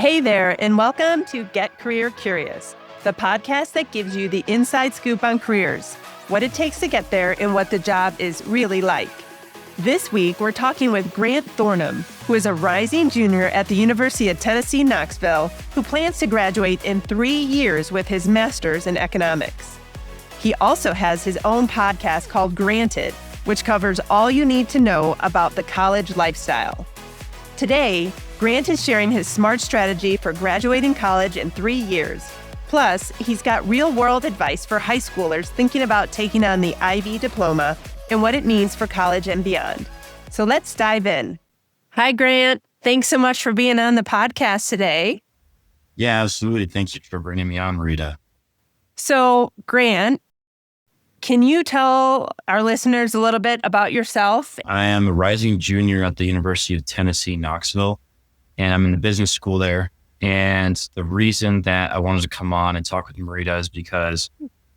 Hey there, and welcome to Get Career Curious, the podcast that gives you the inside scoop on careers, what it takes to get there, and what the job is really like. This week, we're talking with Grant Thornham, who is a rising junior at the University of Tennessee, Knoxville, who plans to graduate in 3 years with his master's in economics. He also has his own podcast called Granted, which covers all you need to know about the college lifestyle. Today, Grant is sharing his smart strategy for graduating college in 3 years. Plus, he's got real-world advice for high schoolers thinking about taking on the IB diploma and what it means for college and beyond. So let's dive in. Hi, Grant. Thanks so much for being on the podcast today. Yeah, absolutely. Thank you for bringing me on, Rita. So, Grant, can you tell our listeners a little bit about yourself? I am a rising junior at the University of Tennessee, Knoxville, and I'm in the business school there. And the reason that I wanted to come on and talk with Marita is because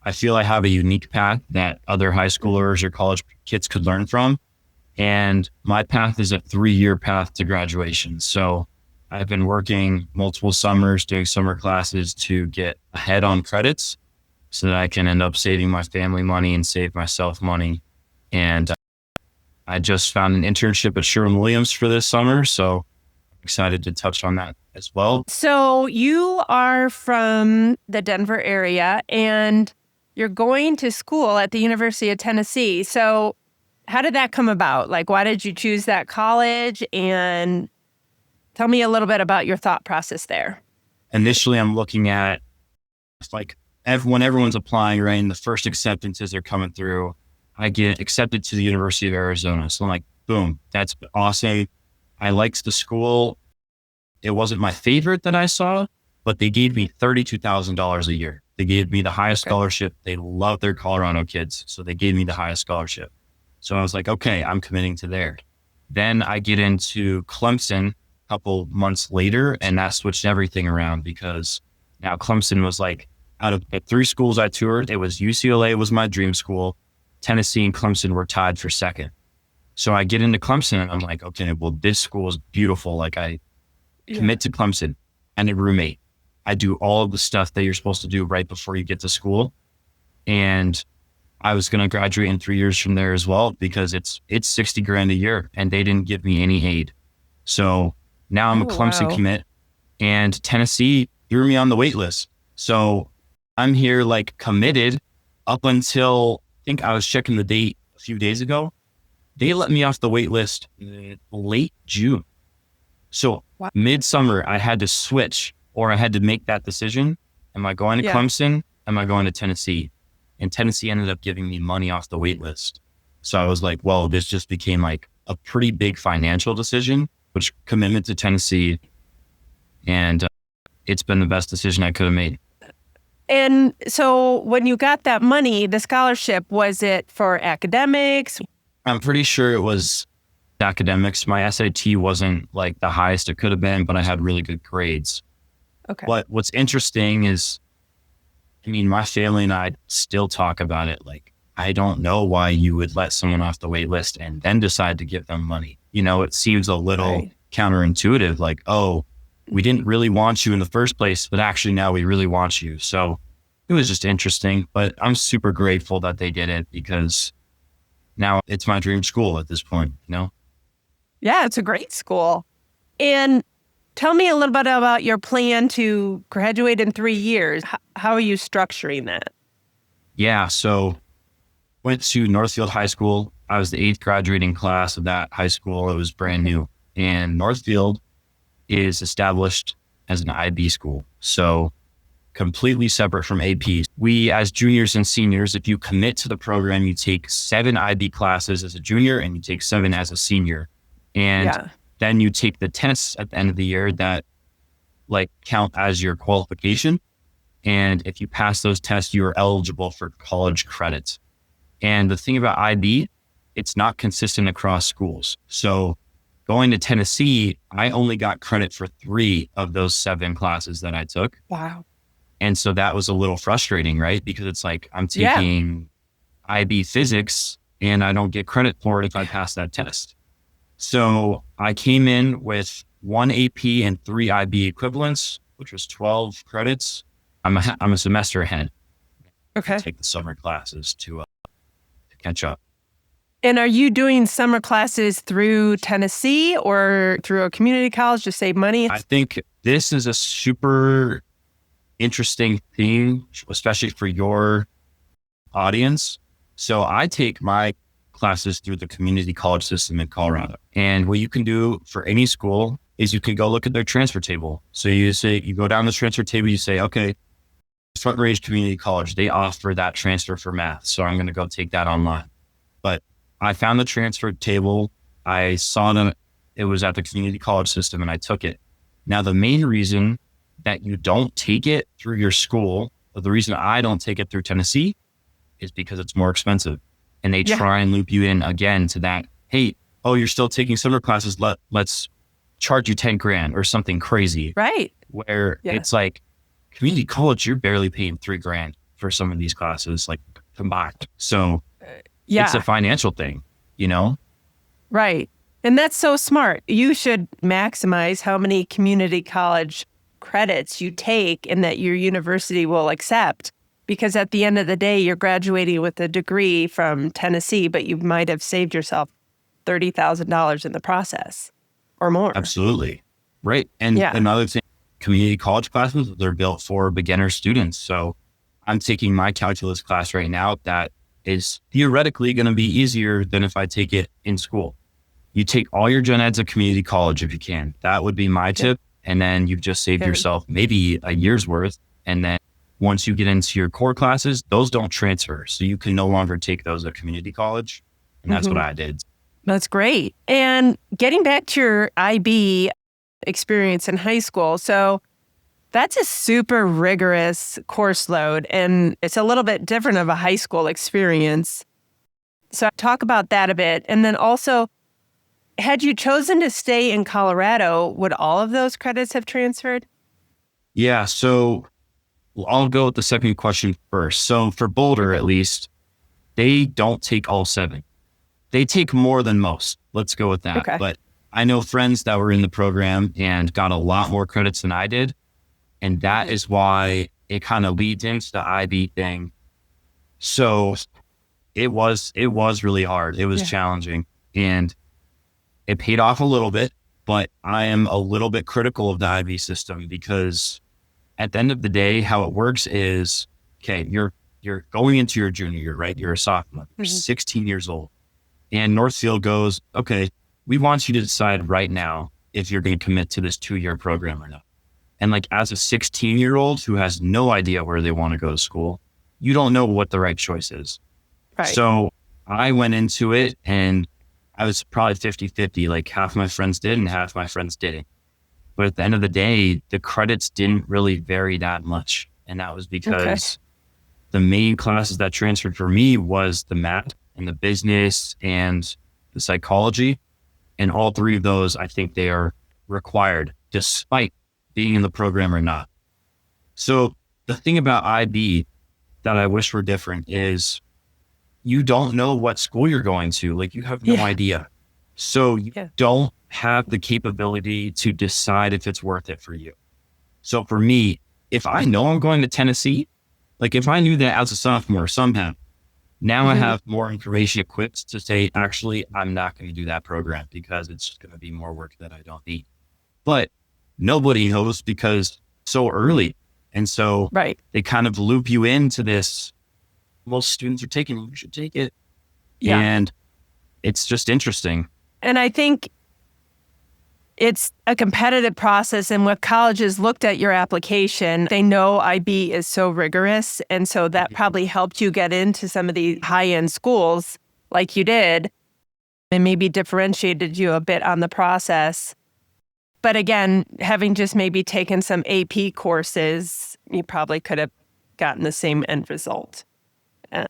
I feel I have a unique path that other high schoolers or college kids could learn from. And my path is a 3-year path to graduation. So I've been working multiple summers, doing summer classes to get ahead on credits so that I can end up saving my family money and save myself money. And I just found an internship at Sherwin Williams for this summer. So I'm excited to touch on that as well. So you are from the Denver area and you're going to school at the University of Tennessee. So how did that come about? Like, why did you choose that college? And tell me a little bit about your thought process there. Initially, I'm looking at when everyone's applying, right, and the first acceptances are coming through, I get accepted to the University of Arizona. So I'm like, boom, that's awesome. I liked the school. It wasn't my favorite that I saw, but they gave me $32,000 a year. They gave me the highest scholarship. They love their Colorado kids. So they gave me the highest scholarship. So I was like, okay, I'm committing to there. Then I get into Clemson a couple months later, and that switched everything around because now Clemson was like, out of the 3 schools I toured, it was UCLA was my dream school. Tennessee and Clemson were tied for second. So I get into Clemson and I'm like, okay, well, this school is beautiful. Like I commit to Clemson and a roommate. I do all of the stuff that you're supposed to do right before you get to school. And I was going to graduate in 3 years from there as well, because it's $60,000 a year and they didn't give me any aid. So now I'm a Clemson commit, and Tennessee threw me on the wait list. So I'm here like committed up until, I think I was checking the date a few days ago. They let me off the wait list late June. So midsummer, I had to switch, or I had to make that decision. Am I going to Clemson? Am I going to Tennessee? And Tennessee ended up giving me money off the wait list. So I was like, well, this just became like a pretty big financial decision, which commitment to Tennessee. And it's been the best decision I could have made. And so when you got that money, the scholarship, was it for academics? I'm pretty sure it was academics. My SAT wasn't like the highest it could have been, but I had really good grades. Okay. But what's interesting is, I mean, my family and I still talk about it. Like, I don't know why you would let someone off the wait list and then decide to give them money. You know, it seems a little counterintuitive, like, oh, we didn't really want you in the first place, but actually now we really want you. So it was just interesting, but I'm super grateful that they did it, because now it's my dream school at this point, you know? Yeah, it's a great school. And tell me a little bit about your plan to graduate in 3 years. How are you structuring that? Yeah, so went to Northfield High School. I was the 8th graduating class of that high school. It was brand new. And Northfield is established as an IB school. So completely separate from AP. We, as juniors and seniors, if you commit to the program, you take 7 IB classes as a junior and you take 7 as a senior. And then you take the tests at the end of the year that like count as your qualification. And if you pass those tests, you are eligible for college credits. And the thing about IB, it's not consistent across schools. So going to Tennessee, I only got credit for 3 of those 7 classes that I took. Wow. And so that was a little frustrating, right? Because it's like, I'm taking IB physics and I don't get credit for it if I pass that test. So I came in with 1 AP and 3 IB equivalents, which was 12 credits. I'm a semester ahead. Okay. Take the summer classes to catch up. And are you doing summer classes through Tennessee or through a community college to save money? I think this is a super interesting thing, especially for your audience. So I take my classes through the community college system in Colorado. And what you can do for any school is you can go look at their transfer table. So you go down the transfer table, you say, okay, Front Range Community College, they offer that transfer for math. So I'm going to go take that online. But I found the transfer table. I saw that it was at the community college system and I took it. Now, the main reason that you don't take it through your school, or the reason I don't take it through Tennessee, is because it's more expensive. And they try and loop you in again to that, hey, oh, you're still taking summer classes. Let's charge you 10 grand or something crazy. Right. Where it's like community college, you're barely paying 3 grand for some of these classes, like combined. So it's a financial thing, you know? Right. And that's so smart. You should maximize how many community college credits you take and that your university will accept. Because at the end of the day, you're graduating with a degree from Tennessee, but you might have saved yourself $30,000 in the process or more. Absolutely. Right. And another thing, community college classes, they're built for beginner students. So I'm taking my calculus class right now that is theoretically going to be easier than if I take it in school. You take all your gen eds at community college if you can. That would be my tip. And then you've just saved yourself maybe a year's worth. And then once you get into your core classes, those don't transfer. So you can no longer take those at community college. And that's what I did. That's great. And getting back to your IB experience in high school. So that's a super rigorous course load, and it's a little bit different of a high school experience. So talk about that a bit. And then also, had you chosen to stay in Colorado, would all of those credits have transferred? Yeah. So I'll go with the second question first. So for Boulder, at least, they don't take all 7. They take more than most. Let's go with that. Okay. But I know friends that were in the program and got a lot more credits than I did. And that is why it kind of leads into the IB thing. So it was really hard. It was challenging and it paid off a little bit, but I am a little bit critical of the IB system because at the end of the day, how it works is, okay, you're going into your junior year, right? You're a sophomore, you're 16 years old. And Northfield goes, okay, we want you to decide right now if you're going to commit to this 2-year program or not. And like as a 16-year-old who has no idea where they want to go to school, you don't know what the right choice is. Right. So I went into it and I was probably 50-50, like half my friends did and half my friends didn't. But at the end of the day, the credits didn't really vary that much. And that was because the main classes that transferred for me was the math and the business and the psychology. And all 3 of those, I think they are required despite being in the program or not. So the thing about IB that I wish were different is you don't know what school you're going to. Like you have no idea. So you don't have the capability to decide if it's worth it for you. So for me, if I know I'm going to Tennessee, like if I knew that as a sophomore somehow, now I have more information equipped to say, actually, I'm not going to do that program because it's just going to be more work that I don't need. But nobody knows because so early. And so they kind of loop you into this. Most students are taking it, you should take it. Yeah. And it's just interesting. And I think it's a competitive process. And when colleges looked at your application, they know IB is so rigorous. And so that probably helped you get into some of the high-end schools like you did and maybe differentiated you a bit on the process. But again, having just maybe taken some AP courses, you probably could have gotten the same end result.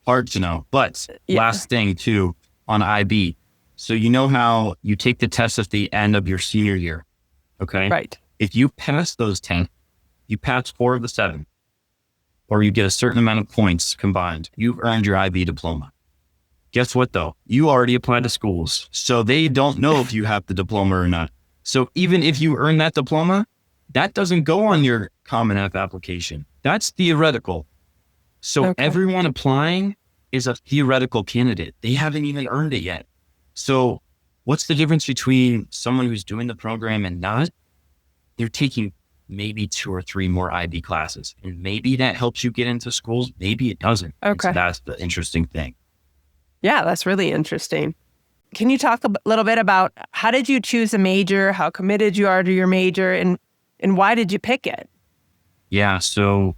Hard to know. But last thing too on IB. So you know how you take the test at the end of your senior year, okay? Right. If you pass those 10, you pass 4 of the 7, or you get a certain amount of points combined, you've earned your IB diploma. Guess what though? You already applied to schools, so they don't know if you have the diploma or not. So even if you earn that diploma, that doesn't go on your Common App application. That's theoretical. So everyone applying is a theoretical candidate. They haven't even earned it yet. So what's the difference between someone who's doing the program and not? They're taking maybe 2 or 3 more IB classes. And maybe that helps you get into schools. Maybe it doesn't. Okay. So that's the interesting thing. Yeah, that's really interesting. Can you talk a little bit about how did you choose a major, how committed you are to your major, and why did you pick it? Yeah, so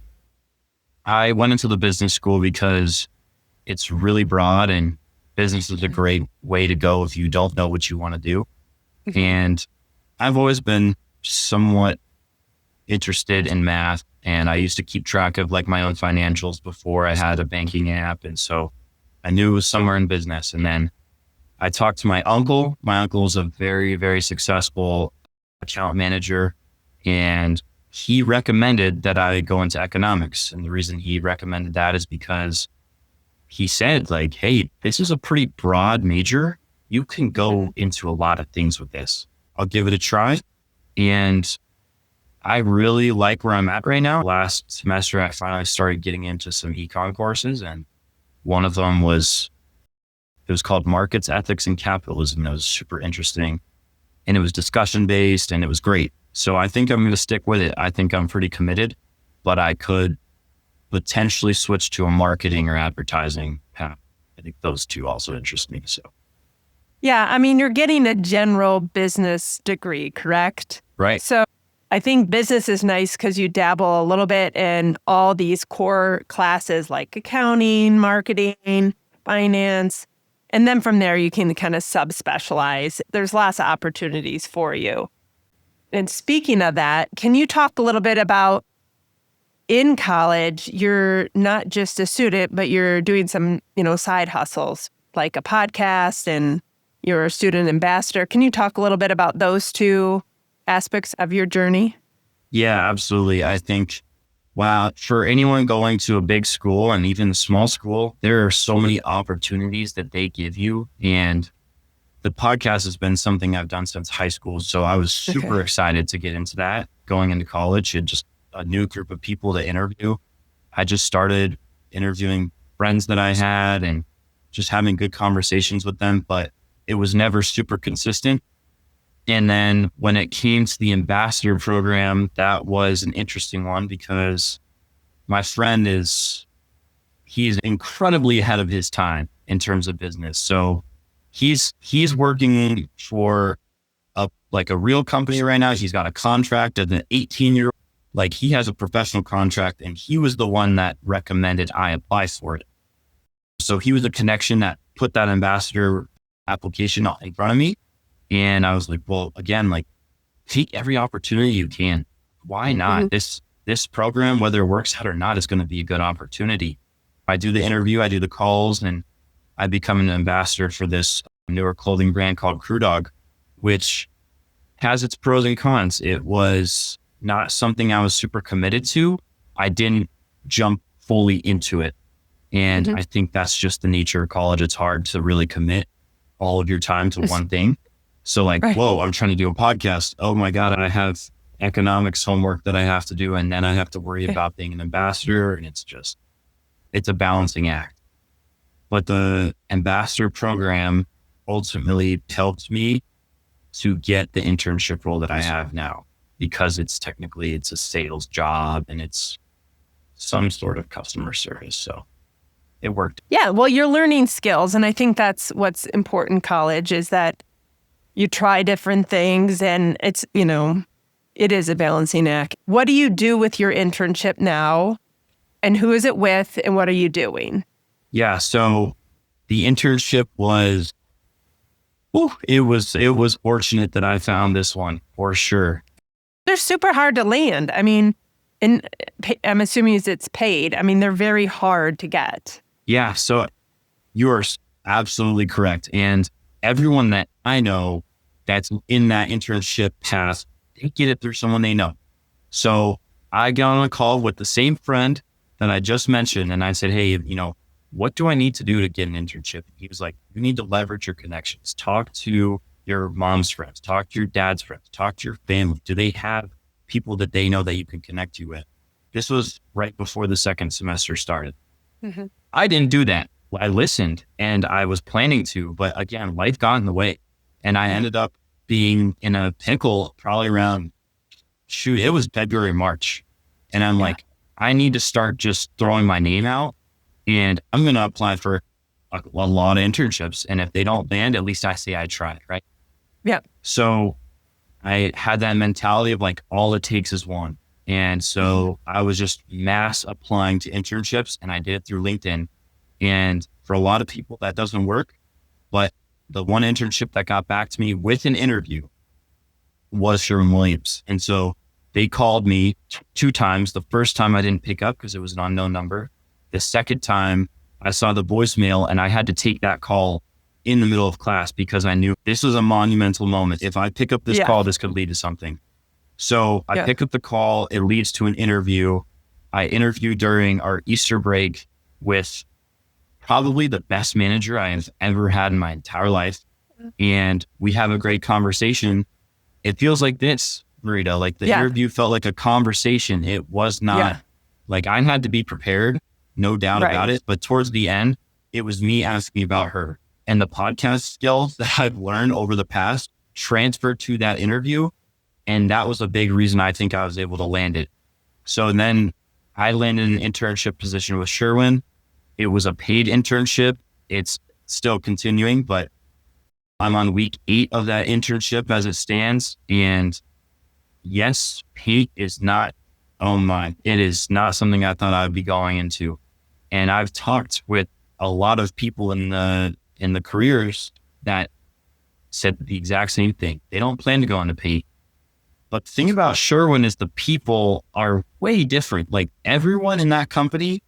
I went into the business school because it's really broad and business is a great way to go if you don't know what you want to do. Mm-hmm. And I've always been somewhat interested in math, and I used to keep track of like my own financials before I had a banking app. And so I knew it was somewhere in business. And then I talked to my uncle. My uncle is a very, very successful account manager, and he recommended that I go into economics. And the reason he recommended that is because he said like, hey, this is a pretty broad major. You can go into a lot of things with this. I'll give it a try. And I really like where I'm at right now. Last semester, I finally started getting into some econ courses, and one of them was called Markets, Ethics, and Capitalism. It was super interesting, and it was discussion based, and it was great. So I think I'm going to stick with it. I think I'm pretty committed, but I could potentially switch to a marketing or advertising path. I think those two also interest me. So, yeah, I mean, you're getting a general business degree, correct? Right. So I think business is nice because you dabble a little bit in all these core classes like accounting, marketing, finance. And then from there, you can kind of subspecialize. There's lots of opportunities for you. And speaking of that, can you talk a little bit about in college, you're not just a student, but you're doing some, side hustles like a podcast and you're a student ambassador. Can you talk a little bit about those two aspects of your journey? Yeah, absolutely. I think, wow, for anyone going to a big school and even a small school, there are so many opportunities that they give you. And the podcast has been something I've done since high school. So I was super excited to get into that going into college and just a new group of people to interview. I just started interviewing friends that I had and just having good conversations with them, but it was never super consistent. And then when it came to the ambassador program, that was an interesting one because my friend he's incredibly ahead of his time in terms of business. So he's working for a real company right now. He's got a contract as an 18-year-old. Like he has a professional contract, and he was the one that recommended I apply for it. So he was a connection that put that ambassador application in front of me. And I was like, well, again, take every opportunity you can. Why not? Mm-hmm. This program, whether it works out or not, is going to be a good opportunity. I do the interview, I do the calls, and I become an ambassador for this newer clothing brand called Crew Dog, which has its pros and cons. It was not something I was super committed to. I didn't jump fully into it. And I think that's just the nature of college. It's hard to really commit all of your time to one thing. So whoa, I'm trying to do a podcast. Oh my God, I have economics homework that I have to do. And then I have to worry about being an ambassador. And it's a balancing act. But the ambassador program ultimately helped me to get the internship role that I have now, because it's a sales job and it's some sort of customer service. So it worked. Yeah, well, you're learning skills. And I think that's what's important in college is that you try different things, and it's, it is a balancing act. What do you do with your internship now, and who is it with, and what are you doing? Yeah, so the internship was, it was fortunate that I found this one for sure. They're super hard to land. I mean, and I'm assuming it's paid. I mean, they're very hard to get. Yeah, so you are absolutely correct. And everyone that I know that's in that internship path, they get it through someone they know. So I got on a call with the same friend that I just mentioned, and I said, hey, what do I need to do to get an internship? He was like, you need to leverage your connections. Talk to your mom's friends, talk to your dad's friends, talk to your family. Do they have people that they know that you can connect you with? This was right before the second semester started. Mm-hmm. I didn't do that. I listened and I was planning to, but again, life got in the way. And I ended up being in a pickle probably around, it was February, March. And I'm like, I need to start just throwing my name out and I'm going to apply for a lot of internships. And if they don't land, at least I say I tried, right? Yeah. So I had that mentality of like, all it takes is one. And so I was just mass applying to internships and I did it through LinkedIn. And for a lot of people that doesn't work, but the one internship that got back to me with an interview was Sherwin Williams. And so they called me 2 times. The first time I didn't pick up because it was an unknown number. The second time I saw the voicemail and I had to take that call in the middle of class because I knew this was a monumental moment. If I pick up this call, this could lead to something. So I pick up the call. It leads to an interview. I interviewed during our Easter break with probably the best manager I have ever had in my entire life. And we have a great conversation. It feels like this, Marita, like the interview felt like a conversation. It was not like I had to be prepared, no doubt about it. But towards the end, it was me asking about her and the podcast skills that I've learned over the past transferred to that interview. And that was a big reason I think I was able to land it. So then I landed an internship position with Sherwin. It was a paid internship. It's still continuing, but I'm on week 8 of that internship as it stands. And yes, paid is not, it is not something I thought I'd be going into. And I've talked with a lot of people in the careers that said the exact same thing. They don't plan to go into paid. But the thing about Sherwin is the people are way different. Like everyone in that company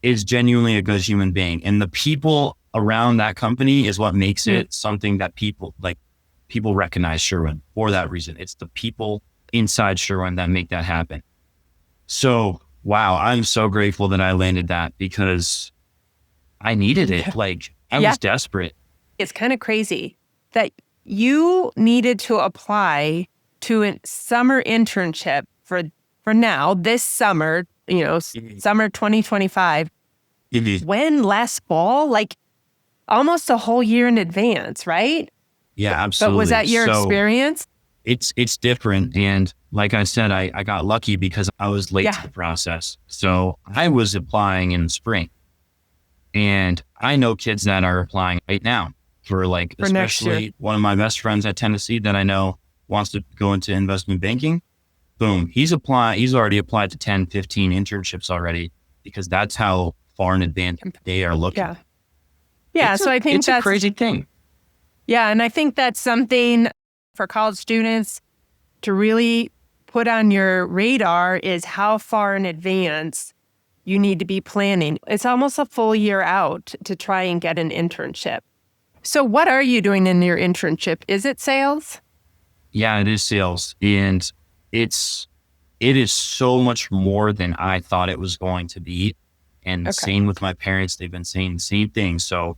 is genuinely a good human being. And the people around that company is what makes it something that people recognize Sherwin for that reason. It's the people inside Sherwin that make that happen. So, wow, I'm so grateful that I landed that because I needed it. Like I was desperate. It's kind of crazy that you needed to apply to a summer internship for now, this summer, summer 2025, when last fall, like almost a whole year in advance, right? Yeah, absolutely. But was that your experience? It's different. And like I said, I got lucky because I was late to the process. So I was applying in the spring. And I know kids that are applying right now for especially one of my best friends at Tennessee that I know wants to go into investment banking. Boom. He's already applied to 10, 15 internships already because that's how far in advance they are looking. Yeah. So I think it's a crazy thing. Yeah. And I think that's something for college students to really put on your radar is how far in advance you need to be planning. It's almost a full year out to try and get an internship. So what are you doing in your internship? Is it sales? Yeah, it is sales. And it is so much more than I thought it was going to be. And same with my parents, they've been saying the same thing. So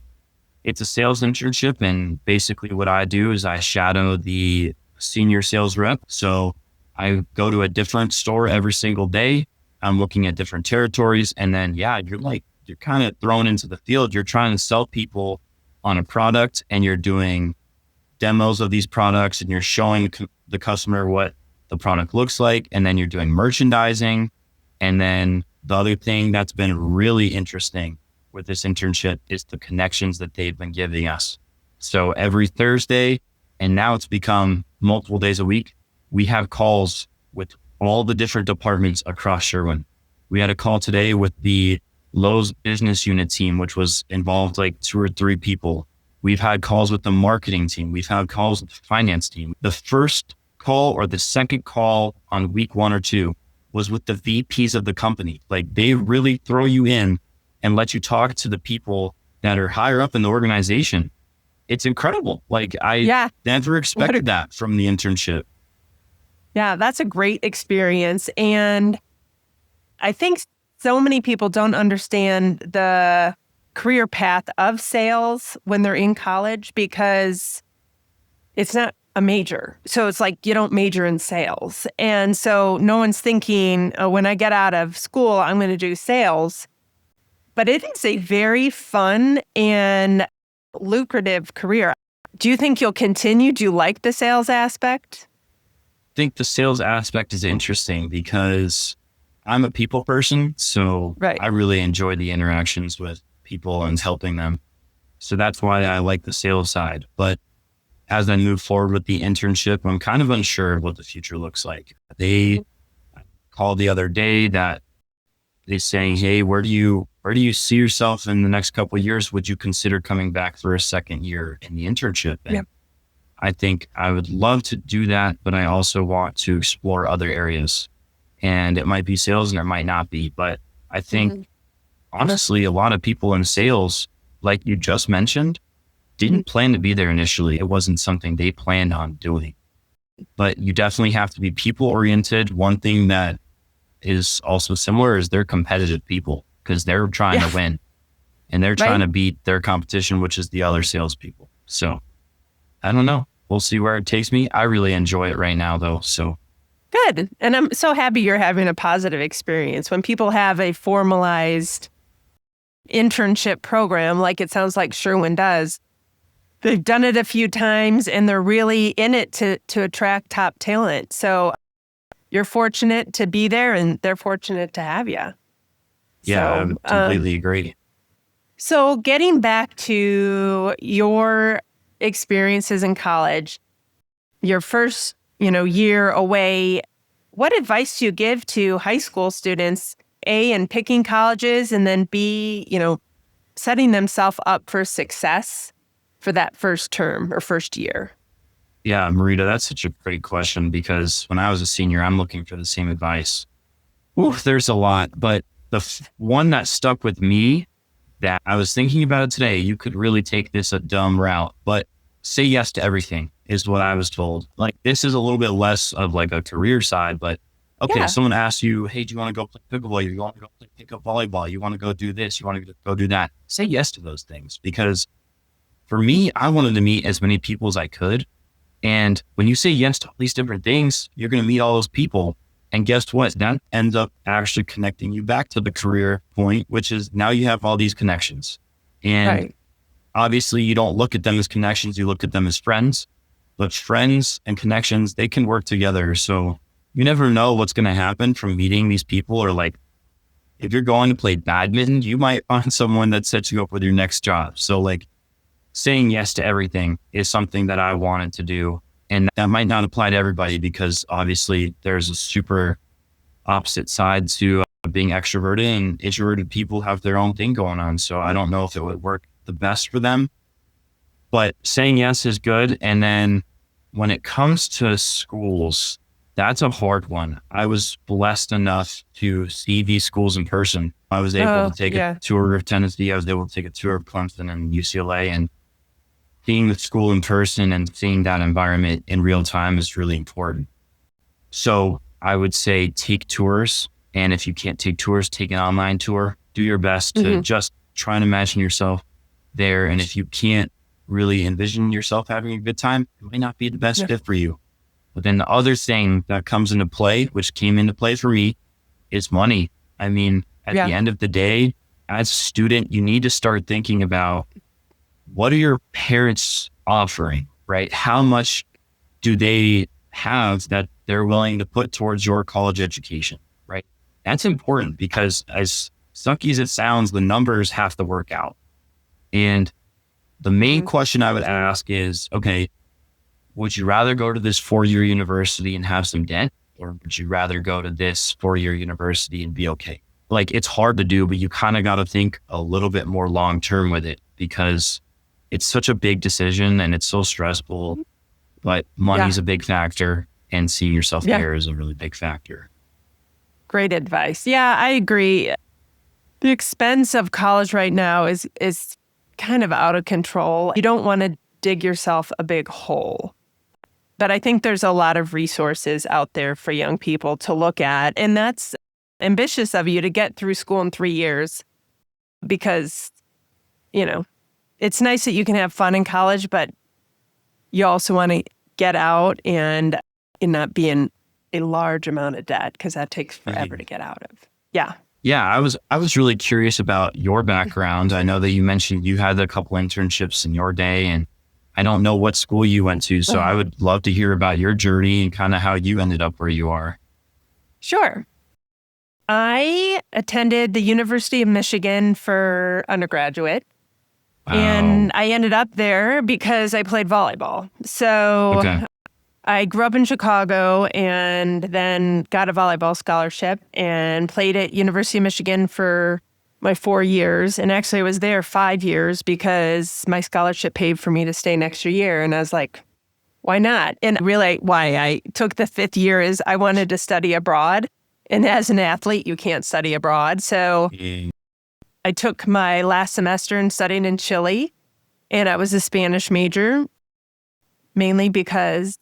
it's a sales internship. And basically what I do is I shadow the senior sales rep. So I go to a different store every single day. I'm looking at different territories. And then, you're kind of thrown into the field. You're trying to sell people on a product and you're doing demos of these products and you're showing the customer what the product looks like. And then you're doing merchandising. And then the other thing that's been really interesting with this internship is the connections that they've been giving us. So every Thursday, and now it's become multiple days a week, we have calls with all the different departments across Sherwin. We had a call today with the Lowe's business unit team, which was involved like 2 or 3 people. We've had calls with the marketing team. We've had calls with the finance team. The first call or the second call on week 1 or 2 was with the VPs of the company. Like they really throw you in and let you talk to the people that are higher up in the organization. It's incredible. Like I never expected that from the internship. Yeah, that's a great experience. And I think so many people don't understand the career path of sales when they're in college because it's not a major. So it's like you don't major in sales. And so no one's thinking, oh, when I get out of school, I'm going to do sales. But it is a very fun and lucrative career. Do you think you'll continue? Do you like the sales aspect? I think the sales aspect is interesting because I'm a people person. So Right. I really enjoy the interactions with people and helping them. So that's why I like the sales side. But as I move forward with the internship, I'm kind of unsure of what the future looks like. They called the other day that they're saying, hey, where do you see yourself in the next couple of years? Would you consider coming back for a second year in the internship? And Yep. I think I would love to do that, but I also want to explore other areas. And it might be sales and it might not be. But I think, honestly, a lot of people in sales, like you just mentioned, didn't plan to be there initially. It wasn't something they planned on doing. But you definitely have to be people oriented. One thing that is also similar is they're competitive people because they're trying to win and they're trying to beat their competition, which is the other salespeople. So I don't know. We'll see where it takes me. I really enjoy it right now, though. So Good. And I'm so happy you're having a positive experience. When people have a formalized internship program, like it sounds like Sherwin does, they've done it a few times and they're really in it to attract top talent. So you're fortunate to be there and they're fortunate to have you. yeah, So, I completely agree. So getting back to your experiences in college, your first, year away, what advice do you give to high school students, A, in picking colleges, and then B, setting themselves up for success for that first term or first year? Yeah, Marita, that's such a great question because when I was a senior, I'm looking for the same advice. Oof, there's a lot, but the one that stuck with me that I was thinking about it today, you could really take this a dumb route, but say yes to everything is what I was told. Like, this is a little bit less of like a career side, but okay, Yeah. someone asks you, hey, do you want to go play pickleball? You want to go play pickup volleyball? You want to go do this? You want to go do that? Say yes to those things because for me, I wanted to meet as many people as I could. And when you say yes to all these different things, you're going to meet all those people. And guess what? That ends up actually connecting you back to the career point, which is now you have all these connections. And obviously you don't look at them as connections, you look at them as friends. But friends and connections, they can work together. So you never know what's going to happen from meeting these people. Or like, if you're going to play badminton, you might find someone that sets you up with your next job. So like, saying yes to everything is something that I wanted to do. And that might not apply to everybody because obviously there's a super opposite side to being extroverted, and introverted people have their own thing going on. So I don't know if it would work the best for them, but saying yes is good. And then when it comes to schools, that's a hard one. I was blessed enough to see these schools in person. I was able to take a tour of Tennessee. I was able to take a tour of Clemson and UCLA, and seeing the school in person and seeing that environment in real time is really important. So I would say take tours. And if you can't take tours, take an online tour. Do your best to just try and imagine yourself there. And if you can't really envision yourself having a good time, it might not be the best fit for you. But then the other thing that comes into play, which came into play for me, is money. I mean, at the end of the day, as a student, you need to start thinking about what are your parents offering, right? How much do they have that they're willing to put towards your college education, right? That's important because as sucky as it sounds, the numbers have to work out. And the main question I would ask is, okay, would you rather go to this 4-year university and have some debt, or would you rather go to this 4-year university and be okay? Like, it's hard to do, but you kind of got to think a little bit more long-term with it because it's such a big decision and it's so stressful, but money's a big factor and seeing yourself there is a really big factor. Great advice. Yeah, I agree. The expense of college right now is kind of out of control. You don't want to dig yourself a big hole. But I think there's a lot of resources out there for young people to look at. And that's ambitious of you to get through school in 3 years because, it's nice that you can have fun in college, but you also want to get out and not be in a large amount of debt because that takes forever to get out of. Yeah. Yeah, I was really curious about your background. I know that you mentioned you had a couple internships in your day, and I don't know what school you went to, so I would love to hear about your journey and kind of how you ended up where you are. Sure. I attended the University of Michigan for undergraduate. Wow. And I ended up there because I played volleyball. So I grew up in Chicago and then got a volleyball scholarship and played at University of Michigan for my 4 years. And actually I was there 5 years because my scholarship paid for me to stay an extra year. And I was like, why not? And really why I took the 5th year is I wanted to study abroad. And as an athlete, you can't study abroad. So I took my last semester and studied in Chile. And I was a Spanish major, mainly because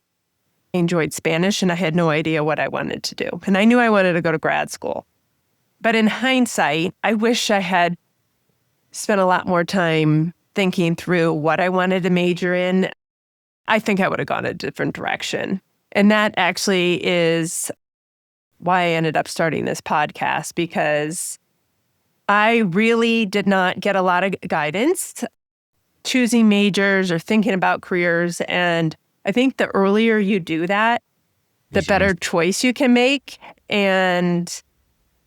I enjoyed Spanish and I had no idea what I wanted to do. And I knew I wanted to go to grad school. But in hindsight, I wish I had spent a lot more time thinking through what I wanted to major in. I think I would have gone a different direction. And that actually is why I ended up starting this podcast, because I really did not get a lot of guidance choosing majors or thinking about careers. And I think the earlier you do that, the better choice you can make. And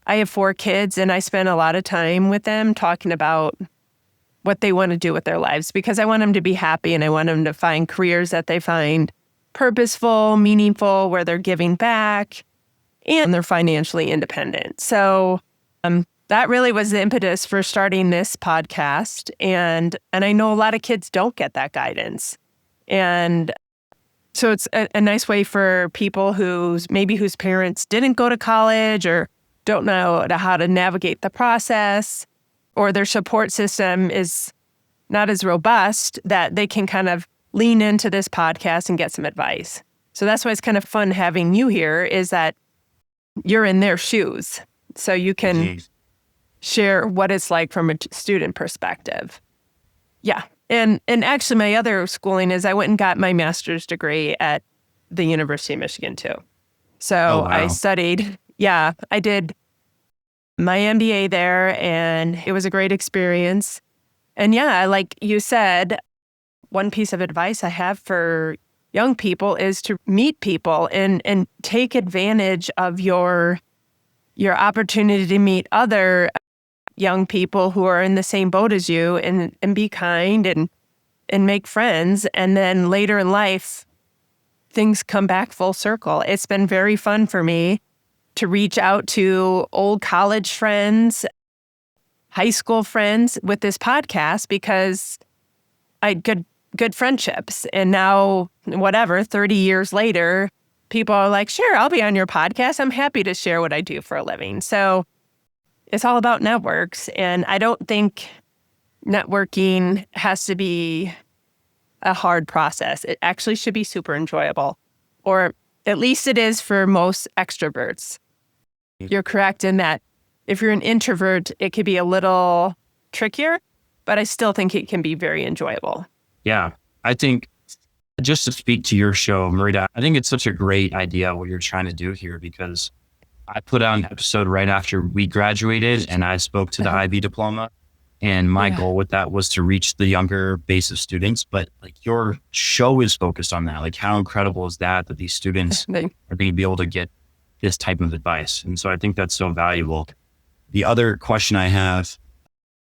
I have 4 kids and I spend a lot of time with them talking about what they want to do with their lives, because I want them to be happy and I want them to find careers that they find purposeful, meaningful, where they're giving back and they're financially independent. So that really was the impetus for starting this podcast. And I know a lot of kids don't get that guidance. And so it's a nice way for people whose parents didn't go to college or don't know how to navigate the process, or their support system is not as robust, that they can kind of lean into this podcast and get some advice. So that's why it's kind of fun having you here, is that you're in their shoes. So you can share what it's like from a student perspective. Yeah. And actually my other schooling is I went and got my master's degree at the University of Michigan too. So I studied, I did my MBA there and it was a great experience. And like you said, one piece of advice I have for young people is to meet people and take advantage of your opportunity to meet other young people who are in the same boat as you and be kind and make friends. And then later in life, things come back full circle. It's been very fun for me to reach out to old college friends, high school friends with this podcast, because I had good friendships. And now, 30 years later, people are like, sure, I'll be on your podcast. I'm happy to share what I do for a living. So it's all about networks. And I don't think networking has to be a hard process. It actually should be super enjoyable, or at least it is for most extroverts. You're correct in that if you're an introvert, it could be a little trickier, but I still think it can be very enjoyable. Yeah, I think just to speak to your show, Marita, I think it's such a great idea what you're trying to do here, because I put out an episode right after we graduated and I spoke to the IB diploma. And my goal with that was to reach the younger base of students. But like your show is focused on that. Like how incredible is that these students are going to be able to get this type of advice. And so I think that's so valuable. The other question I have,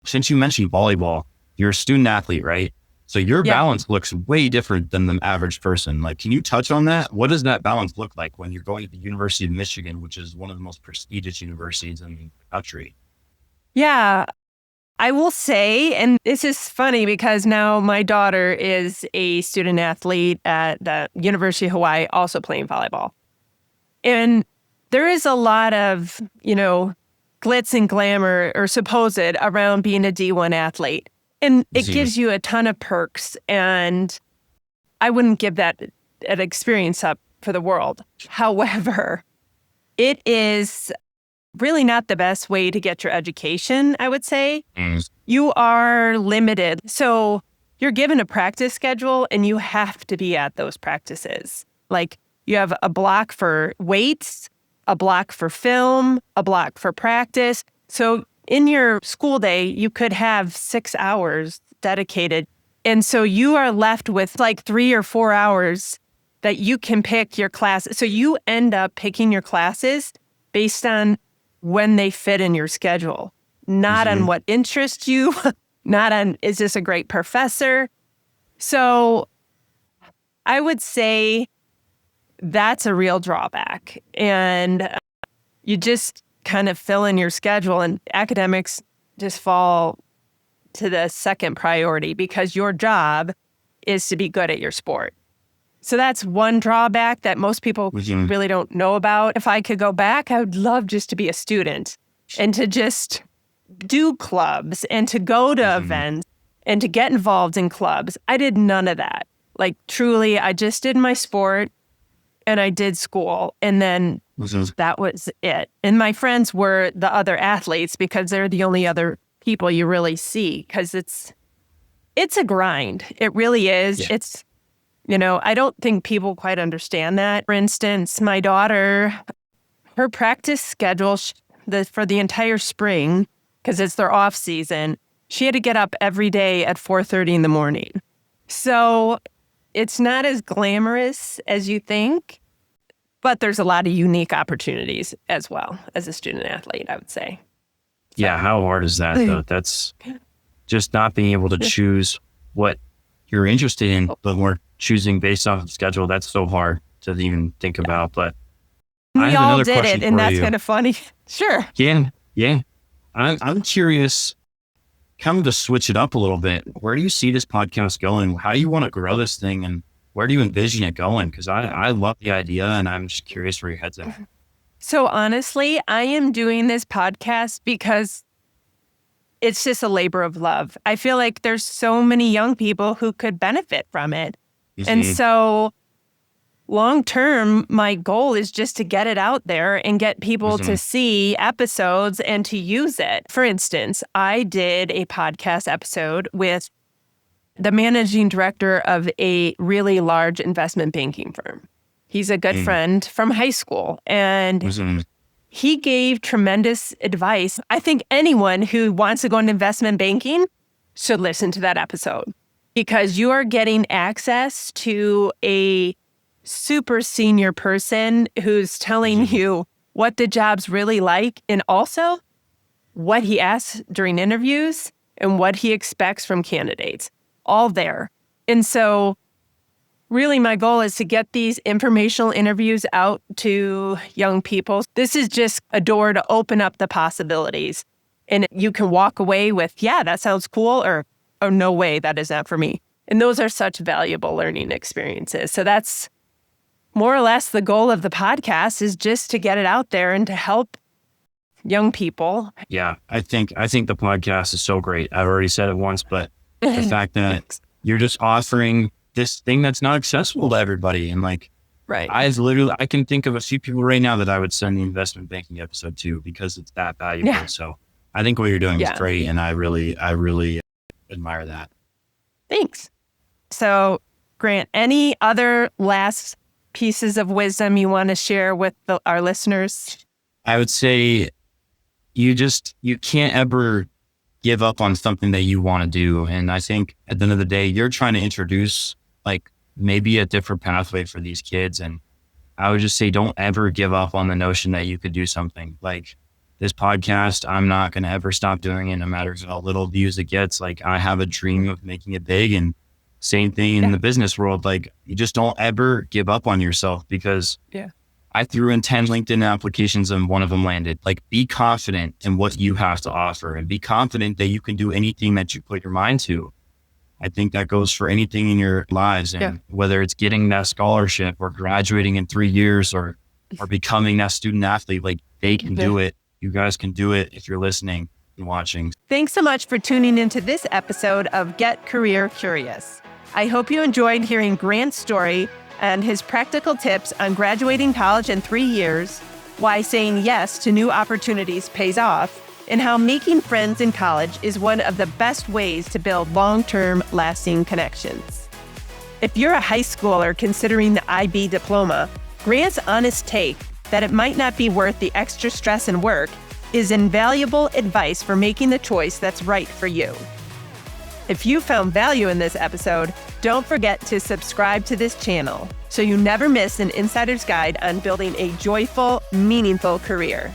since you mentioned volleyball, you're a student athlete, right? So your balance looks way different than the average person. Like, can you touch on that? What does that balance look like when you're going to the University of Michigan, which is one of the most prestigious universities in the country? Yeah, I will say, and this is funny because now my daughter is a student athlete at the University of Hawaii, also playing volleyball. And there is a lot of, glitz and glamour or supposed around being a D1 athlete. And it gives you a ton of perks. And I wouldn't give that an experience up for the world. However, it is really not the best way to get your education, I would say. You are limited. So you're given a practice schedule and you have to be at those practices. Like you have a block for weights, a block for film, a block for practice. So in your school day, you could have 6 hours dedicated. And so you are left with like 3 or 4 hours that you can pick your class. So you end up picking your classes based on when they fit in your schedule, not on what interests you, not on, is this a great professor? So I would say that's a real drawback. And you just kind of fill in your schedule, and academics just fall to the second priority because your job is to be good at your sport. So that's one drawback that most people really don't know about. If I could go back, I would love just to be a student and to just do clubs and to go to events and to get involved in clubs. I did none of that. Like truly, I just did my sport and I did school, and then that was it. And my friends were the other athletes because they're the only other people you really see, because it's a grind. It really is. Yeah. It's, I don't think people quite understand that. For instance, my daughter, her practice schedule for the entire spring, because it's their off season, she had to get up every day at 4:30 in the morning. So it's not as glamorous as you think, but there's a lot of unique opportunities as well as a student athlete, I would say. So. Yeah, how hard is that, though? That's just not being able to choose what you're interested in, but we're choosing based off of the schedule. That's so hard to even think about. But we all did it, and that's kind of funny. Sure. Yeah. I'm curious, kind of to switch it up a little bit. Where do you see this podcast going? How do you want to grow this thing, and where do you envision it going? Because I love the idea, and I'm just curious where your head's at. So honestly, I am doing this podcast because it's just a labor of love. I feel like there's so many young people who could benefit from it. And so long term, my goal is just to get it out there and get people to see episodes and to use it. For instance, I did a podcast episode with the managing director of a really large investment banking firm. He's a good friend from high school, and he gave tremendous advice. I think anyone who wants to go into investment banking should listen to that episode, because you are getting access to a super senior person who's telling you what the job's really like, and also what he asks during interviews and what he expects from candidates. All there. And so really my goal is to get these informational interviews out to young people. This is just a door to open up the possibilities. And you can walk away with, yeah, that sounds cool, or no way, that is not for me. And those are such valuable learning experiences. So that's more or less the goal of the podcast, is just to get it out there and to help young people. Yeah, I think the podcast is so great. I've already said it once, but the fact that you're just offering this thing that's not accessible to everybody. And like, right. I can think of a few people right now that I would send the investment banking episode to, because it's that valuable. Yeah. So I think what you're doing is great. And I really admire that. Thanks. So Grant, any other last pieces of wisdom you want to share with our listeners? I would say you can't ever give up on something that you want to do. And I think at the end of the day, you're trying to introduce like maybe a different pathway for these kids. And I would just say, don't ever give up on the notion that you could do something. Like this podcast, I'm not going to ever stop doing it, no matter how little views it gets. Like I have a dream of making it big, and same thing in the business world. Like you just don't ever give up on yourself, because I threw in 10 LinkedIn applications and one of them landed. Like, be confident in what you have to offer, and be confident that you can do anything that you put your mind to. I think that goes for anything in your lives. And whether it's getting that scholarship or graduating in 3 years or becoming that student athlete, like they can do it. You guys can do it if you're listening and watching. Thanks so much for tuning into this episode of Get Career Curious. I hope you enjoyed hearing Grant's story and his practical tips on graduating college in 3 years, why saying yes to new opportunities pays off, and how making friends in college is one of the best ways to build long-term, lasting connections. If you're a high schooler considering the IB diploma, Grant's honest take that it might not be worth the extra stress and work is invaluable advice for making the choice that's right for you. If you found value in this episode, don't forget to subscribe to this channel so you never miss an insider's guide on building a joyful, meaningful career.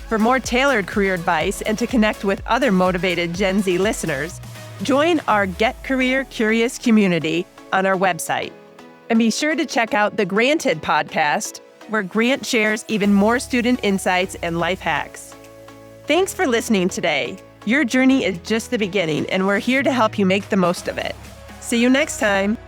For more tailored career advice and to connect with other motivated Gen Z listeners, join our Get Career Curious community on our website. And be sure to check out the Granted podcast, where Grant shares even more student insights and life hacks. Thanks for listening today. Your journey is just the beginning, and we're here to help you make the most of it. See you next time.